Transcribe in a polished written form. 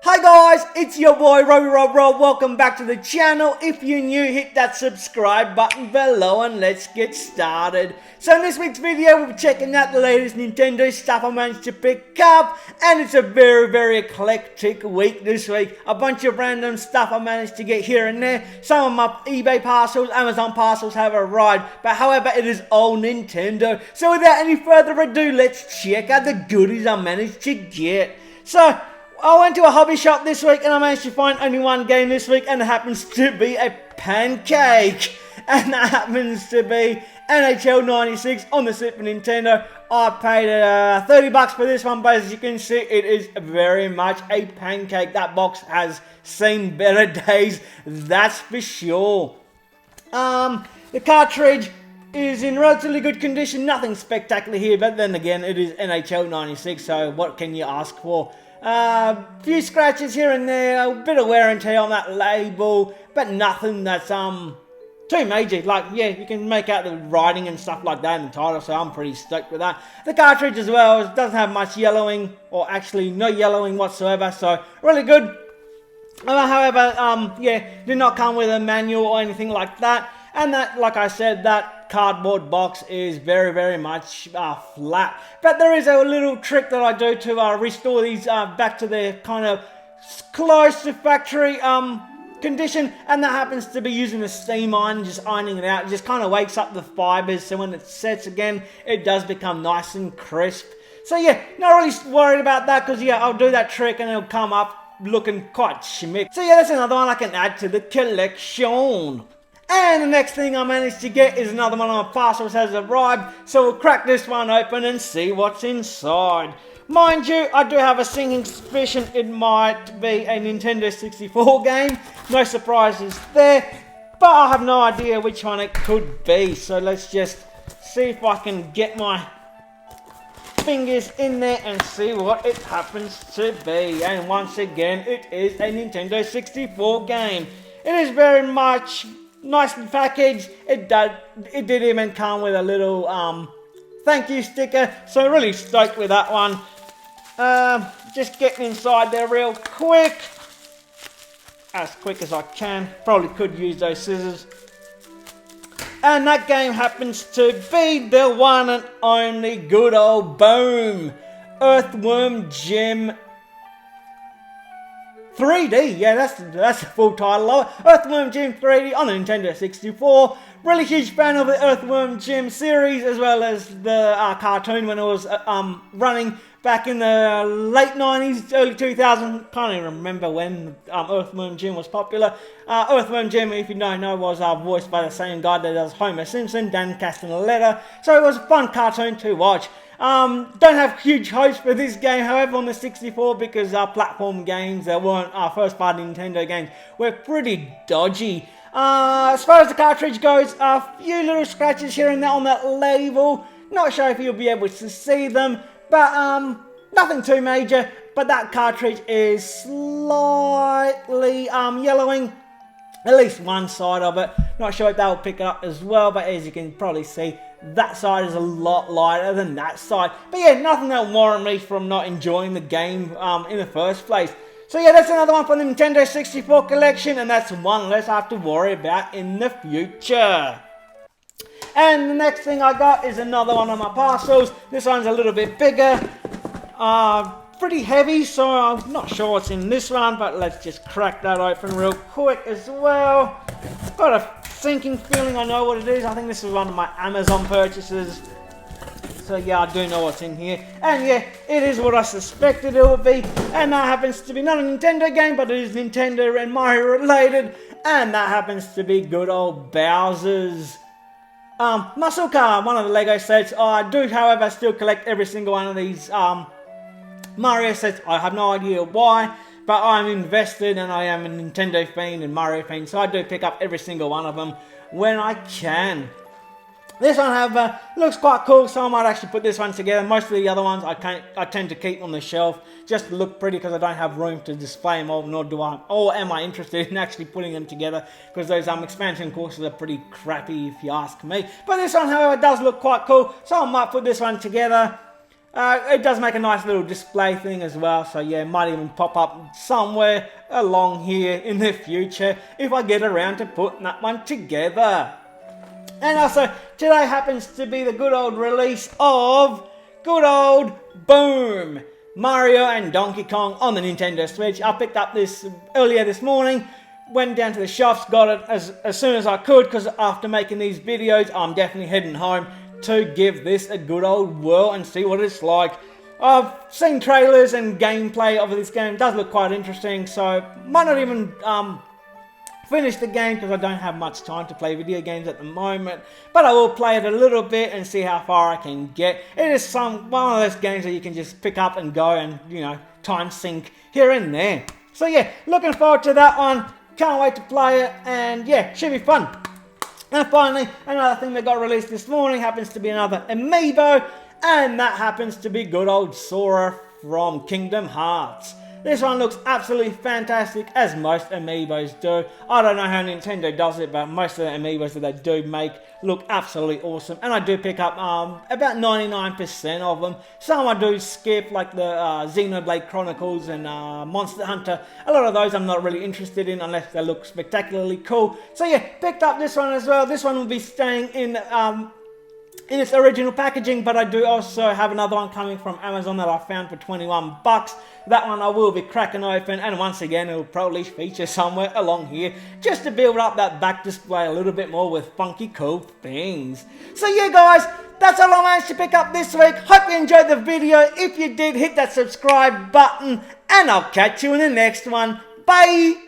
Hi guys, it's your boy Rob. Welcome back to the channel. If you're new, hit that subscribe button below and let's get started. So in this week's video, we'll be checking out the latest Nintendo stuff I managed to pick up. And it's a very eclectic week this week. A bunch of random stuff I managed to get here and there. Some of my eBay parcels, Amazon parcels have arrived. But however, it is all Nintendo. So without any further ado, let's check out the goodies I managed to get. So, I went to a hobby shop this week and I managed to find only one game this week, and it happens to be a pancake. And that happens to be NHL 96 on the Super Nintendo. I paid $30 for this one, but as you can see, it is very much a pancake. That box has seen better days, that's for sure. The cartridge is in relatively good condition, nothing spectacular here, but then again, it is NHL 96, so what can you ask for? Few scratches here and there, a bit of wear and tear on that label, but nothing that's too major. Like, yeah, you can make out the writing and stuff like that in the title, so I'm pretty stoked with that. The cartridge as well, it doesn't have much yellowing, or actually no yellowing whatsoever, so really good. However, yeah, did not come with a manual or anything like that. And that, like I said, that cardboard box is very much flat. But there is a little trick that I do to restore these back to their kind of close to factory condition. And that happens to be using a steam iron, just ironing it out. It just kind of wakes up the fibers, so when it sets again, it does become nice and crisp. So yeah, not really worried about that, because yeah, I'll do that trick and it'll come up looking quite schmick. So yeah, that's another one I can add to the collection. And the next thing I managed to get is another one of my parcels has arrived, so we'll crack this one open and see what's inside. Mind you, I do have a sinking suspicion it might be a Nintendo 64 game. No surprises there, but I have no idea which one it could be. So let's just see if I can get my fingers in there and see what it happens to be. And once again, it is a Nintendo 64 game. It is very much nicely packaged. It did even come with a little thank you sticker, so really stoked with that one. Just getting inside there real quick, as quick as I can. Probably could use those scissors. And that game happens to be the one and only good old boom, Earthworm Gym 3D, yeah, that's the full title of it. Earthworm Gym 3D on the Nintendo 64. Really huge fan of the Earthworm Gym series, as well as the cartoon when it was running back in the late 90s, early 2000s. Can't even remember when Earthworm Gym was popular. Earthworm Gym, if you don't know, was voiced by the same guy that does Homer Simpson, Dan Castellaneta. So it was a fun cartoon to watch. Don't have huge hopes for this game, however, on the 64, because our platform games that weren't our first party Nintendo games were pretty dodgy. As far as the cartridge goes, a few little scratches here and there on that label. Not sure if you'll be able to see them, but nothing too major. But that cartridge is slightly yellowing, at least one side of it. Not sure if that will pick it up as well, but as you can probably see, that side is a lot lighter than that side. But yeah, nothing that will warrant me from not enjoying the game in the first place. So yeah, that's another one from the Nintendo 64 collection, and that's one less I have to worry about in the future. And the next thing I got is another one of my parcels. This one's a little bit bigger, pretty heavy, so I'm not sure what's in this one, but let's just crack that open real quick as well. Got a sinking feeling I know what it is. I think this is one of my Amazon purchases. So yeah, I do know what's in here. And yeah, it is what I suspected it would be. And that happens to be not a Nintendo game, but it is Nintendo and Mario related. And that happens to be good old Bowser's muscle car, one of the Lego sets. I do, however, still collect every single one of these Mario sets. I have no idea why, but I'm invested and I am a Nintendo fiend and Mario fiend, so I do pick up every single one of them when I can. This one looks quite cool, so I might actually put this one together. Most of the other ones I tend to keep on the shelf just to look pretty, because I don't have room to display them all, or am I interested in actually putting them together, because those expansion courses are pretty crappy if you ask me. But this one, however, does look quite cool, so I might put this one together. It does make a nice little display thing as well, so yeah, might even pop up somewhere along here in the future if I get around to putting that one together. And also, today happens to be the good old release of good old Boom! Mario and Donkey Kong on the Nintendo Switch. I picked up this earlier this morning, went down to the shops, got it as soon as I could, because after making these videos, I'm definitely heading home to give this a good old whirl and see what it's like. I've seen trailers and gameplay of this game. It does look quite interesting, so might not even finish the game because I don't have much time to play video games at the moment, but I will play it a little bit and see how far I can get. It is one of those games that you can just pick up and go and, you know, time sink here and there. So yeah, looking forward to that one. Can't wait to play it, and yeah, should be fun. And finally, another thing that got released this morning happens to be another amiibo, and that happens to be good old Sora from Kingdom Hearts. This one looks absolutely fantastic, as most amiibos do. I don't know how Nintendo does it, but most of the amiibos that they do make look absolutely awesome. And I do pick up about 99% of them. Some I do skip, like the Xenoblade Chronicles and Monster Hunter. A lot of those I'm not really interested in unless they look spectacularly cool. So yeah, picked up this one as well. This one will be staying in its original packaging, but I do also have another one coming from Amazon that I found for 21 bucks. That one I will be cracking open, and once again it will probably feature somewhere along here just to build up that back display a little bit more with funky cool things. So yeah guys, that's all I managed to pick up this week. Hope you enjoyed the video. If you did, hit that subscribe button, and I'll catch you in the next one. Bye!